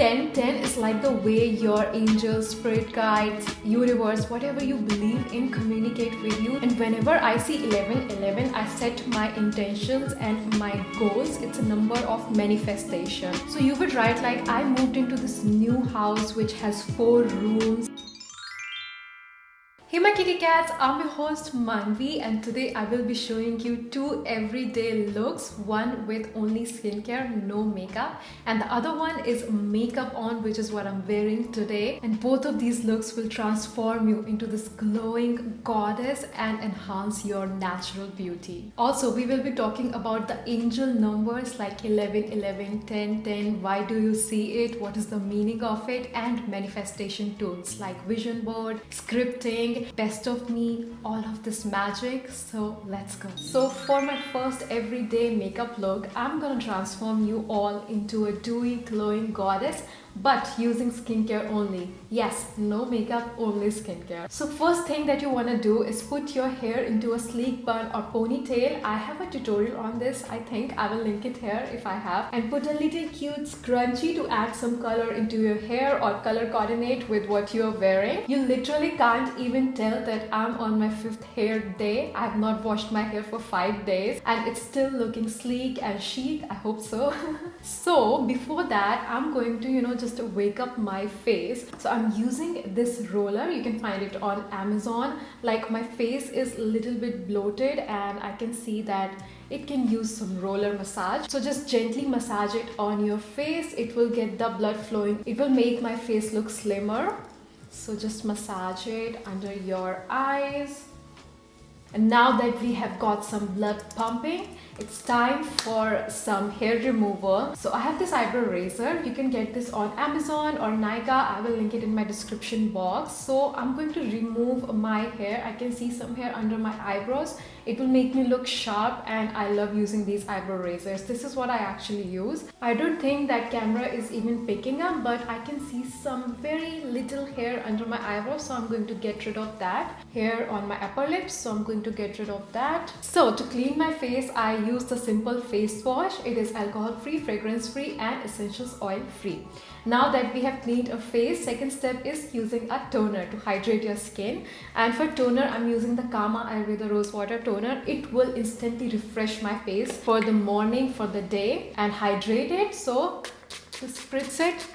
10-10 is like the way your angels, spirit guides, universe, whatever you believe in communicate with you. And whenever I see 11-11, I set my intentions and my goals. It's a number of manifestation. So you would write like, I moved into this new house which has 4 rooms. Hey my kitty cats, I'm your host Manvi, and today I will be showing you 2 everyday looks, one with only skincare, no makeup, and the other one is makeup on, which is what I'm wearing today. And both of these looks will transform you into this glowing goddess and enhance your natural beauty. Also, we will be talking about the angel numbers like 11-11, 10-10, why do you see it, what is the meaning of it, and manifestation tools like vision board, scripting, best of me, all of this magic. So let's go. So for my first everyday makeup look, I'm gonna transform you all into a dewy glowing goddess, but using skincare only. Yes, no makeup, only skincare. So first thing that you want to do is put your hair into a sleek bun or ponytail. I have a tutorial on this. I think I will link it here if I have. And put a little cute scrunchie to add some color into your hair or color coordinate with what you're wearing. You literally can't even tell that I'm on my 5th hair day. I have not washed my hair for 5 days and it's still looking sleek and chic. I hope so. So before that, I'm going to, just wake up my face. So I'm using this roller. You can find it on Amazon. Like, my face is a little bit bloated and I can see that it can use some roller massage. So just gently massage it on your face. It will get the blood flowing. It will make my face look slimmer. So just massage it under your eyes. And now that we have got some blood pumping, it's time for some hair removal. So I have this eyebrow razor. You can get this on Amazon or Nykaa. I will link it in my description box. So I'm going to remove my hair. I can see some hair under my eyebrows. It will make me look sharp and I love using these eyebrow razors. This is what I actually use. I don't think that camera is even picking up, but I can see some very little hair under my eyebrows. So I'm going to get rid of that. Hair on my upper lips. So I'm going to get rid of that. So to clean my face, I use the simple face wash. It is alcohol free, fragrance free, and essentials oil free. Now that we have cleaned our face, second step is using a toner to hydrate your skin. And for toner, I'm using the Camo Ayurveda rose water toner. It will instantly refresh my face for the morning, for the day, and hydrate it. So just spritz it.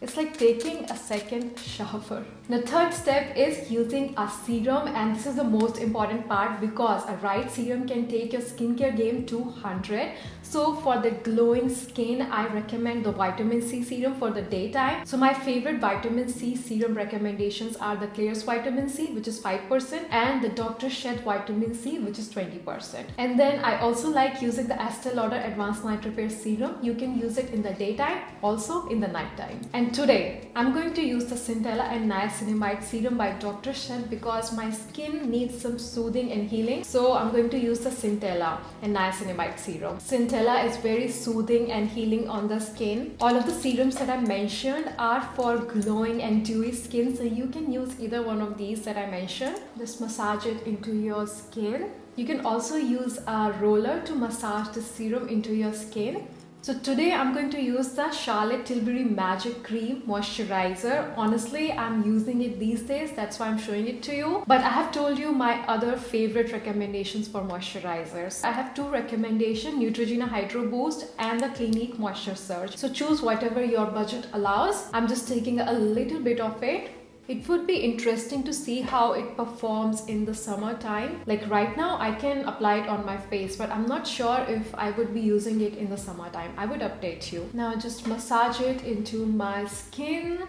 It's like taking a second shower. The third step is using a serum, and this is the most important part because a right serum can take your skincare game to 100. So for the glowing skin, I recommend the vitamin C serum for the daytime. So my favorite vitamin C serum recommendations are the Klairs vitamin C, which is 5%, and the Dr. Sheth vitamin C, which is 20%. And then I also like using the Estee Lauder Advanced Night Repair serum. You can use it in the daytime, also in the nighttime. And today, I'm going to use the Centella and Niacinamide serum by Dr. Sheth because my skin needs some soothing and healing. So I'm going to use the Centella and Niacinamide serum. Centella is very soothing and healing on the skin. All of the serums that I mentioned are for glowing and dewy skin. So you can use either one of these that I mentioned. Just massage it into your skin. You can also use a roller to massage the serum into your skin. So today I'm going to use the Charlotte Tilbury Magic Cream Moisturizer. Honestly, I'm using it these days. That's why I'm showing it to you. But I have told you my other favorite recommendations for moisturizers. I have 2 recommendations, Neutrogena Hydro Boost and the Clinique Moisture Surge. So choose whatever your budget allows. I'm just taking a little bit of it. It would be interesting to see how it performs in the summertime. Like right now, I can apply it on my face, but I'm not sure if I would be using it in the summertime. I would update you. Now just massage it into my skin.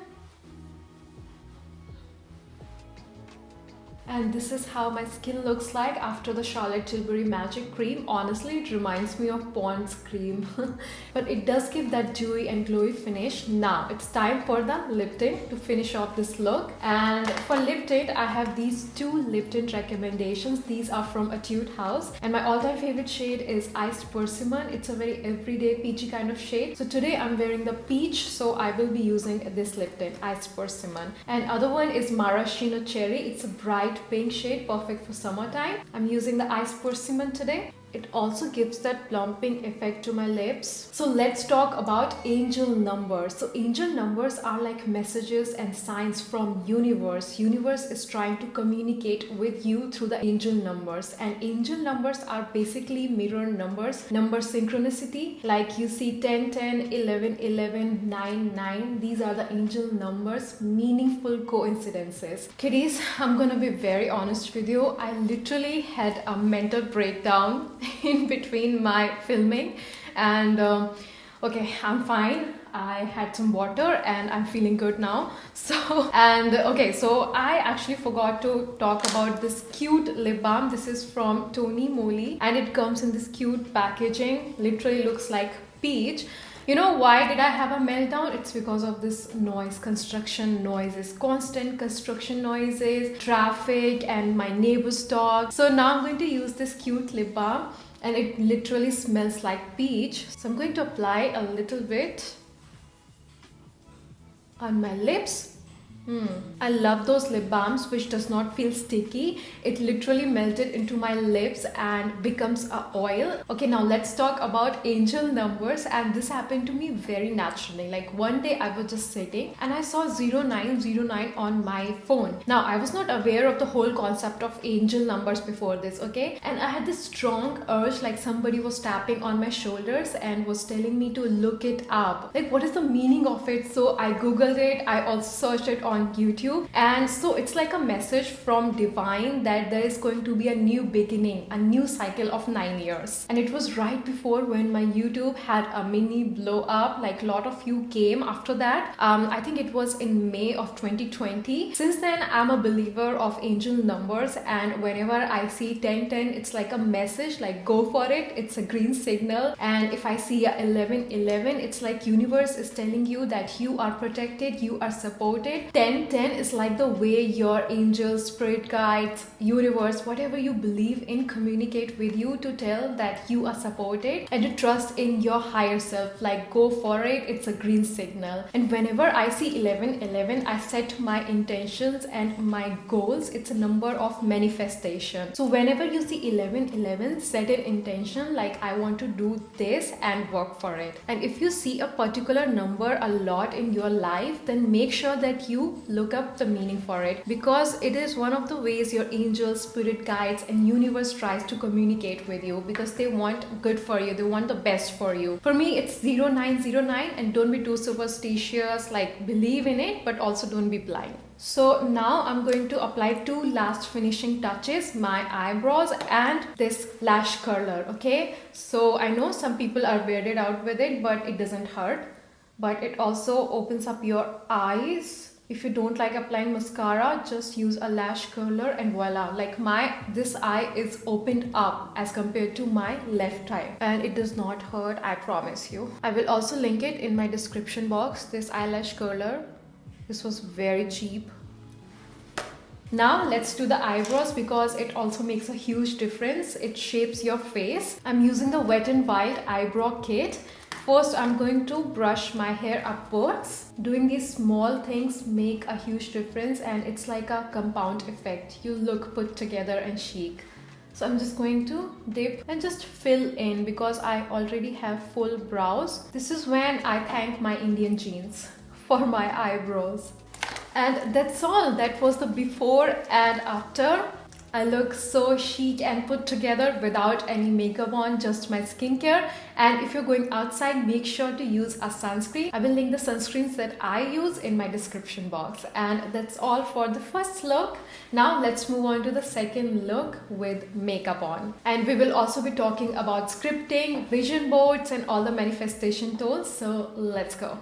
And this is how my skin looks like after the Charlotte Tilbury Magic Cream. Honestly, it reminds me of Pond's cream. But it does give that dewy and glowy finish. Now, it's time for the lip tint to finish off this look. And for lip tint, I have these 2 lip tint recommendations. These are from Etude House. And my all-time favorite shade is Iced Persimmon. It's a very everyday peachy kind of shade. So today I'm wearing the peach, so I will be using this lip tint, Iced Persimmon. And other one is Maraschino Cherry. It's a bright pink shade, perfect for summertime. I'm using the Iced Persimmon today. it also gives that plumping effect to my lips. So let's talk about angel numbers. So angel numbers are like messages and signs from universe. Universe is trying to communicate with you through the angel numbers, and angel numbers are basically mirror numbers, number synchronicity. Like you see 10 10, 11 11, 9 9. These are the angel numbers, meaningful coincidences. Kiddies, I'm gonna be very honest with you. I literally had a mental breakdown in between my filming, and okay, I'm fine. I had some water and I'm feeling good now. So, and okay, so I actually forgot to talk about this cute lip balm. This is from TONYMOLY and it comes in this cute packaging. Literally looks like peach. You know why did I have a meltdown? It's because of this noise, construction noises, constant construction noises, traffic, and my neighbor's dog. So now I'm going to use this cute lip balm and it literally smells like peach. So I'm going to apply a little bit on my lips. I love those lip balms which does not feel sticky. It literally melted into my lips and becomes a oil. Okay, now let's talk about angel numbers, and this happened to me very naturally. Like one day I was just sitting and I saw 0909 on my phone. Now I was not aware of the whole concept of angel numbers before this, okay? And I had this strong urge, like somebody was tapping on my shoulders and was telling me to look it up. Like what is the meaning of it? So I googled it. I also searched it on YouTube, and so it's like a message from divine that there is going to be a new beginning, a new cycle of 9 years. And it was right before when my YouTube had a mini blow up. Like a lot of you came after that. I think it was in May of 2020. Since then I'm a believer of angel numbers, and whenever I see 1010, it's like a message, like go for it. It's a green signal. And if I see a 1111, it's like universe is telling you that you are protected, you are supported. 1010 is like the way your angels, spirit guides, universe, whatever you believe in, communicate with you to tell that you are supported and to trust in your higher self. Like go for it. It's a green signal. And whenever I see 1111, I set my intentions and my goals. It's a number of manifestation. So whenever you see 1111, set an intention like I want to do this and work for it. And if you see a particular number a lot in your life, then make sure that you look up the meaning for it, because it is one of the ways your angels, spirit guides, and universe tries to communicate with you, because they want good for you, they want the best for you. For me it's 0909, and don't be too superstitious, like believe in it but also don't be blind. So now I'm going to apply two last finishing touches, my eyebrows and this lash curler. Okay, so I know some people are weirded out with it, but it doesn't hurt, but it also opens up your eyes. If you don't like applying mascara, just use a lash curler and voila. Like this eye is opened up as compared to my left eye, and it does not hurt, I promise you. I will also link it in my description box, this eyelash curler. This was very cheap. Now let's do the eyebrows, because it also makes a huge difference. It shapes your face. I'm using the Wet n Wild eyebrow kit. First, I'm going to brush my hair upwards. Doing these small things make a huge difference, and it's like a compound effect. You look put together and chic. So I'm just going to dip and just fill in, because I already have full brows. This is when I thank my Indian genes for my eyebrows. And that's all. That was the before and after. I look so chic and put together without any makeup on, just my skincare. And if you're going outside, make sure to use a sunscreen. I will link the sunscreens that I use in my description box. And that's all for the first look. Now let's move on to the second look with makeup on. And we will also be talking about scripting, vision boards, and all the manifestation tools. So let's go.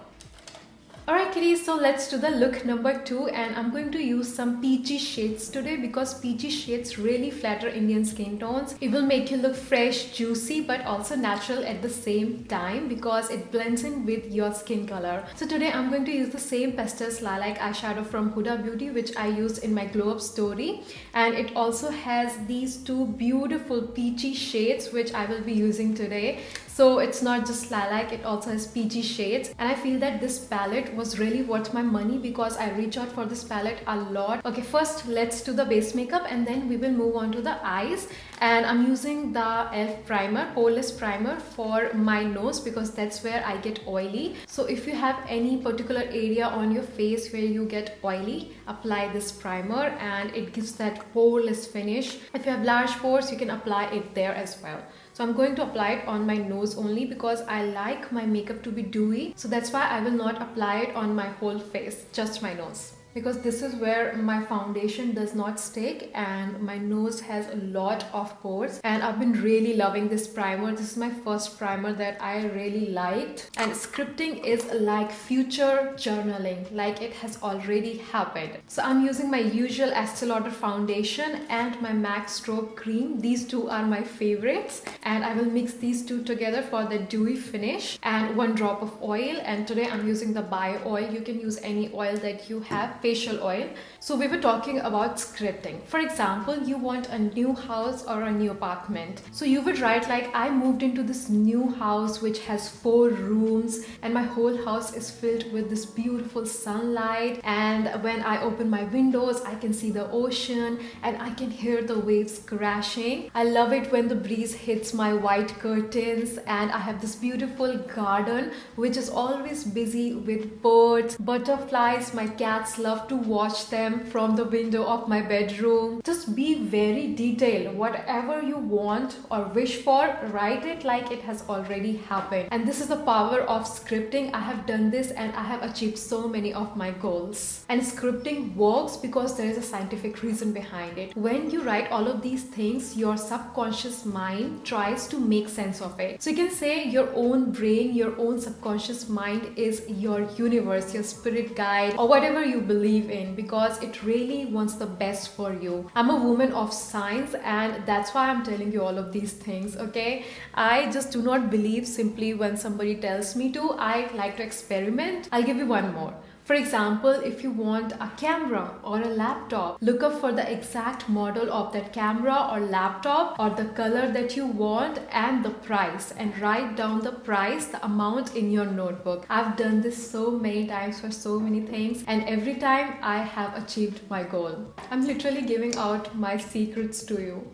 Alright kitties, so let's do the look number 2, and I'm going to use some peachy shades today, because peachy shades really flatter Indian skin tones. It will make you look fresh, juicy, but also natural at the same time, because it blends in with your skin color. So today I'm going to use the same Pastels Lilac eyeshadow from Huda Beauty, which I used in my glow up story, and it also has these two beautiful peachy shades which I will be using today. So it's not just lilac, it also has peachy shades, and I feel that this palette was really worth my money because I reach out for this palette a lot. Okay, first let's do the base makeup and then we will move on to the eyes. And I'm using the e.l.f. primer, poreless primer for my nose because that's where I get oily. So if you have any particular area on your face where you get oily, apply this primer and it gives that poreless finish. If you have large pores, you can apply it there as well. So I'm going to apply it on my nose only because I like my makeup to be dewy. So that's why I will not apply it on my whole face, just my nose. Because this is where my foundation does not stick and my nose has a lot of pores, and I've been really loving this primer. This is my first primer that I really liked, and scripting is like future journaling, like it has already happened. So I'm using my usual Estee Lauder foundation and my M.A.C strobe cream. These two are my favorites, and I will mix these two together for the dewy finish, and 1 drop of oil. And today I'm using the bio oil. You can use any oil that you have, facial oil. So we were talking about scripting. For example, you want a new house or a new apartment. So you would write like, I moved into this new house which has 4 rooms and my whole house is filled with this beautiful sunlight, and when I open my windows I can see the ocean and I can hear the waves crashing. I love it when the breeze hits my white curtains, and I have this beautiful garden which is always busy with birds, butterflies. My cats love to watch them from the window of my bedroom. Just be very detailed. Whatever you want or wish for, write it like it has already happened. And this is the power of scripting. I have done this and I have achieved so many of my goals. And scripting works because there is a scientific reason behind it. When you write all of these things, your subconscious mind tries to make sense of it. So you can say your own brain, your own subconscious mind is your universe, your spirit guide, or whatever you believe in, because it really wants the best for you. I'm a woman of science and that's why I'm telling you all of these things, okay? I just do not believe simply when somebody tells me to. I like to experiment. I'll give you one more. For example, if you want a camera or a laptop, look up for the exact model of that camera or laptop or the color that you want and the price, and write down the price, the amount in your notebook. I've done this so many times for so many things, and every time I have achieved my goal. I'm literally giving out my secrets to you.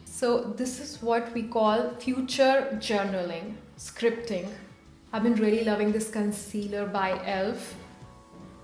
So this is what we call future journaling, scripting. I've been really loving this concealer by e.l.f.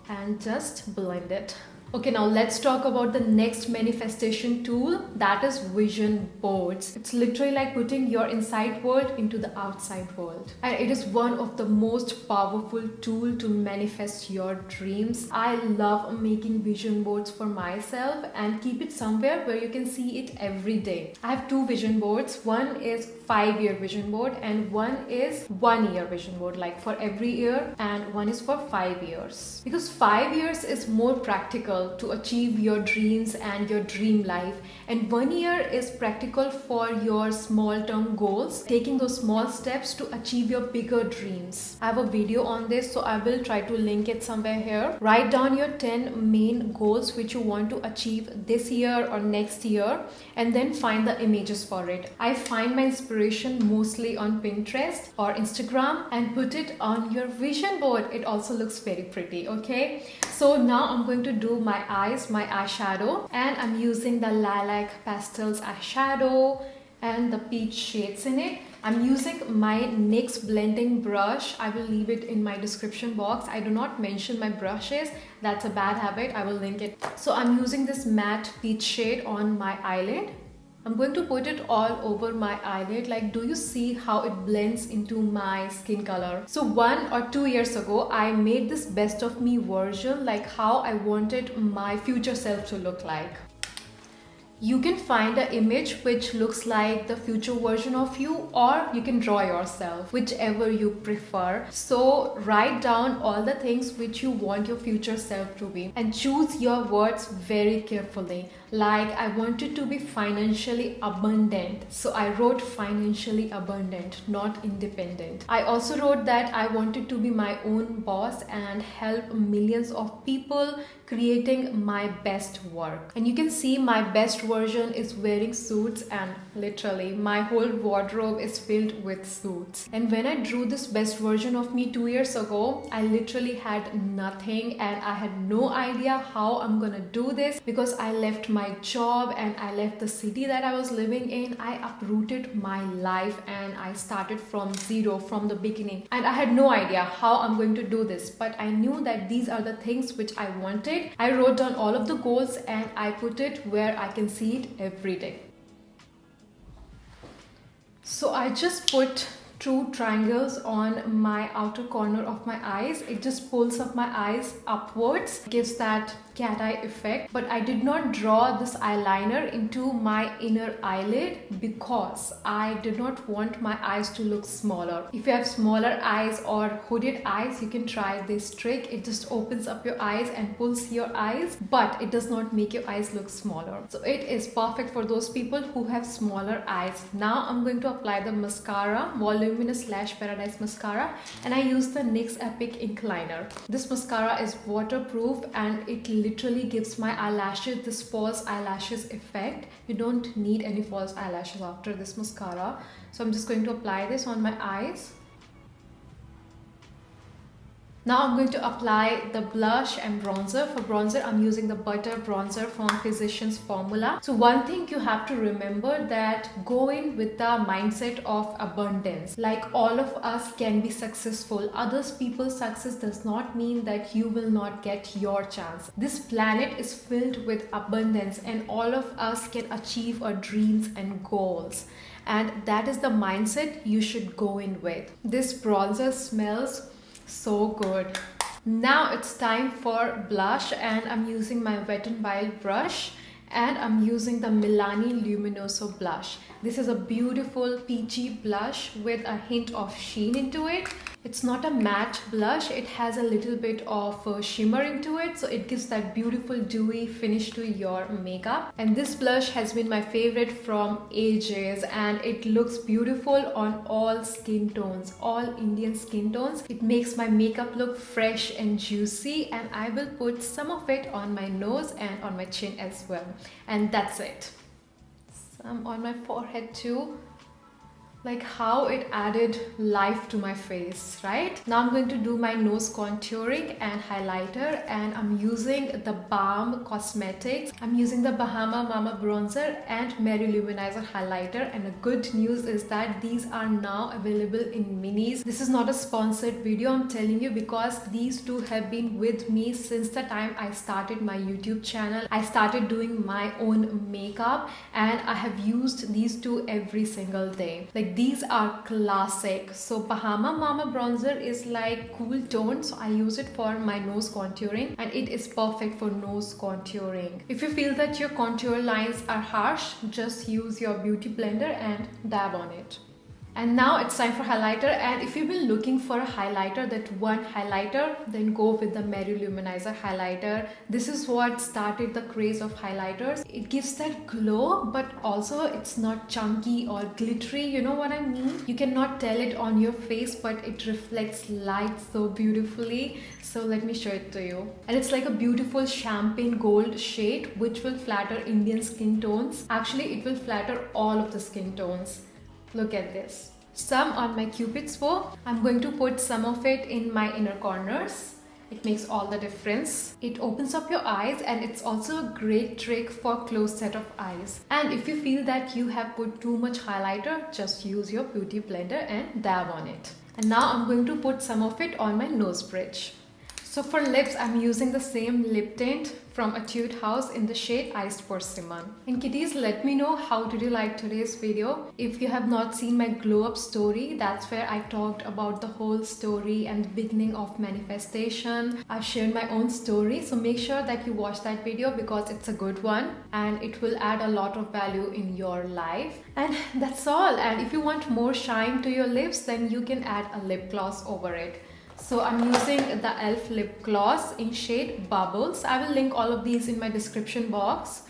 and just blend it. Okay, now let's talk about the next manifestation tool, that is vision boards. It's literally like putting your inside world into the outside world. And it is one of the most powerful tools to manifest your dreams. I love making vision boards for myself and keep it somewhere where you can see it every day. I have 2 vision boards. One is 5-year vision board and one is 1-year vision board, like for every year, and one is for 5 years. Because 5 years is more practical to achieve your dreams and your dream life, and 1 year is practical for your small term goals, taking those small steps to achieve your bigger dreams. I have a video on this, so I will try to link it somewhere here. Write down your 10 main goals which you want to achieve this year or next year, and then find the images for it. I find my inspiration mostly on Pinterest or Instagram and put it on your vision board. It also looks very pretty, okay? So now I'm going to do my eyes, my eyeshadow, and I'm using the Lilac Pastels eyeshadow and the peach shades in it. I'm using my NYX blending brush. I will leave it in my description box. I do not mention my brushes. That's a bad habit. I will link it. So I'm using this matte peach shade on my eyelid. I'm going to put it all over my eyelid. Like, do you see how it blends into my skin color? So 1 or 2 years ago, I made this best of me version, like how I wanted my future self to look like. You can find an image which looks like the future version of you, or you can draw yourself, whichever you prefer. So write down all the things which you want your future self to be, and choose your words very carefully. Like, I wanted to be financially abundant, so I wrote financially abundant, not independent. I also wrote that I wanted to be my own boss and help millions of people creating my best work. And you can see my best version is wearing suits, and literally my whole wardrobe is filled with suits. And when I drew this best version of me 2 years ago, I literally had nothing and I had no idea how I'm gonna do this, because I left my job and I left the city that I was living in. I uprooted my life and I started from zero, from the beginning, and I had no idea how I'm going to do this, but I knew that these are the things which I wanted. I wrote down all of the goals and I put it where I can see it every day. So I just put two triangles on my outer corner of my eyes. It just pulls up my eyes upwards, gives that cat eye effect. But I did not draw this eyeliner into my inner eyelid because I did not want my eyes to look smaller. If you have smaller eyes or hooded eyes, you can try this trick. It just opens up your eyes and pulls your eyes, but it does not make your eyes look smaller. So it is perfect for those people who have smaller eyes. Now I'm going to apply the mascara, Voluminous Lash Paradise Mascara, and I use the NYX Epic Ink Liner. This mascara is waterproof and it literally gives my eyelashes this false eyelashes effect. You don't need any false eyelashes after this mascara. So I'm just going to apply this on my eyes. Now I'm going to apply the blush and bronzer. For bronzer, I'm using the Butter Bronzer from Physicians Formula. So one thing you have to remember, that go in with the mindset of abundance. Like all of us can be successful. Others people's success does not mean that you will not get your chance. This planet is filled with abundance and all of us can achieve our dreams and goals. And that is the mindset you should go in with. This bronzer smells so good. Now it's time for blush, and I'm using my Wet n Wild brush and I'm using the Milani Luminoso blush. This is a beautiful peachy blush with a hint of sheen into it. It's not a matte blush, it has a little bit of shimmer into it, so it gives that beautiful dewy finish to your makeup. And this blush has been my favorite from ages and it looks beautiful on all skin tones, all Indian skin tones. It makes my makeup look fresh and juicy, and I will put some of it on my nose and on my chin as well. And that's it. Some on my forehead too. Like how it added life to my face, right? Now I'm going to do my nose contouring and highlighter, and I'm using the Balm Cosmetics. I'm using the Bahama Mama bronzer and Mary Luminizer highlighter, and the good news is that these are now available in minis. This is not a sponsored video, I'm telling you, because these two have been with me since the time I started my YouTube channel. I started doing my own makeup and I have used these two every single day. Like these are classic. So Bahama Mama bronzer is like cool tone, so I use it for my nose contouring and it is perfect for nose contouring. If you feel that your contour lines are harsh, just use your beauty blender and dab on it. And now it's time for highlighter, and if you've been looking for a highlighter, that one highlighter, then go with the Mary Luminizer highlighter. This is what started the craze of highlighters. It gives that glow, but also it's not chunky or glittery, you know what I mean? You cannot tell it on your face, but it reflects light so beautifully. So let me show it to you. And it's like a beautiful champagne gold shade which will flatter Indian skin tones. Actually, it will flatter all of the skin tones. Look at this. Some on my Cupid's bow. I'm going to put some of it in my inner corners. It makes all the difference. It opens up your eyes and it's also a great trick for closed set of eyes. And if you feel that you have put too much highlighter, just use your beauty blender and dab on it. And now I'm going to put some of it on my nose bridge. So for lips, I'm using the same lip tint from Etude House in the shade Iced Persimmon. And kitties, let me know how did you like today's video. If you have not seen my glow up story, that's where I talked about the whole story and the beginning of manifestation. I've shared my own story, so make sure that you watch that video because it's a good one and it will add a lot of value in your life. And that's all. And if you want more shine to your lips, then you can add a lip gloss over it. So I'm using the e.l.f. lip gloss in shade Bubbles. I will link all of these in my description box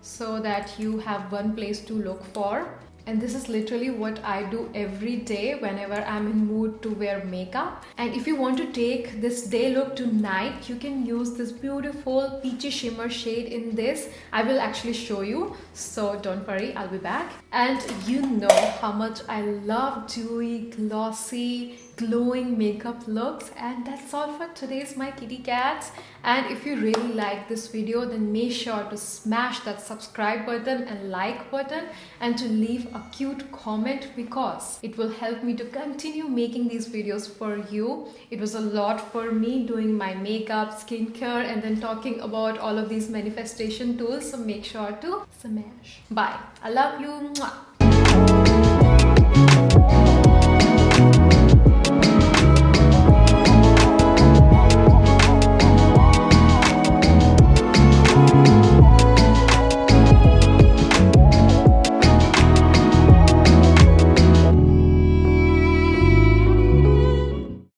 so that you have one place to look for. and this is literally what I do every day whenever I'm in mood to wear makeup. And if you want to take this day look to night, you can use this beautiful peachy shimmer shade in this. I will actually show you, so don't worry, I'll be back. And you know how much I love dewy, glossy, glowing makeup looks. And that's all for today's My Kitty Cats. And if you really like this video, then make sure to smash that subscribe button and like button, and to leave a cute comment, because it will help me to continue making these videos for you. It was a lot for me doing my makeup, skincare, and then talking about all of these manifestation tools, so make sure to smash. Bye. I love you. Mwah.